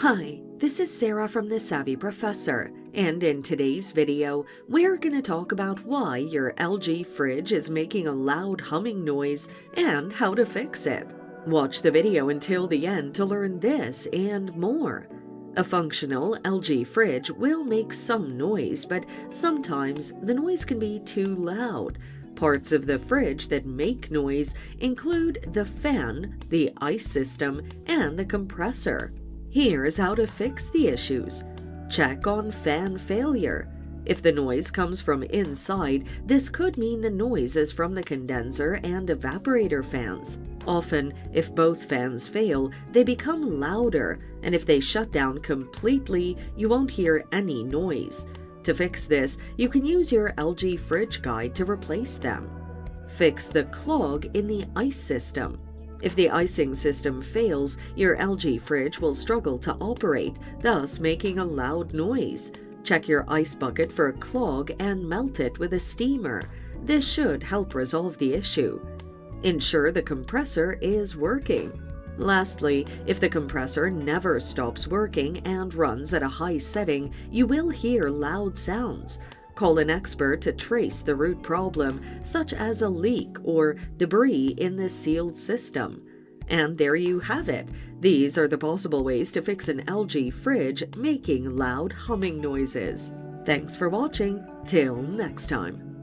Hi, this is Sarah from The Savvy Professor, and in today's video, we're going to talk about why your LG fridge is making a loud humming noise and how to fix it. Watch the video until the end to learn this and more. A functional LG fridge will make some noise, but sometimes the noise can be too loud. Parts of the fridge that make noise include the fan, the ice system, and the compressor. Here's how to fix the issues. Check on fan failure. If the noise comes from inside, this could mean the noise is from the condenser and evaporator fans. Often, if both fans fail, they become louder, and if they shut down completely, you won't hear any noise. To fix this, you can use your LG fridge guide to replace them. Fix the clog in the ice system. If the icing system fails, your LG fridge will struggle to operate, thus making a loud noise. Check your ice bucket for a clog and melt it with a steamer. This should help resolve the issue. Ensure the compressor is working. Lastly, if the compressor never stops working and runs at a high setting, you will hear loud sounds. Call an expert to trace the root problem, such as a leak or debris in the sealed system. And there you have it. These are the possible ways to fix an LG fridge making loud humming noises. Thanks for watching. Till next time.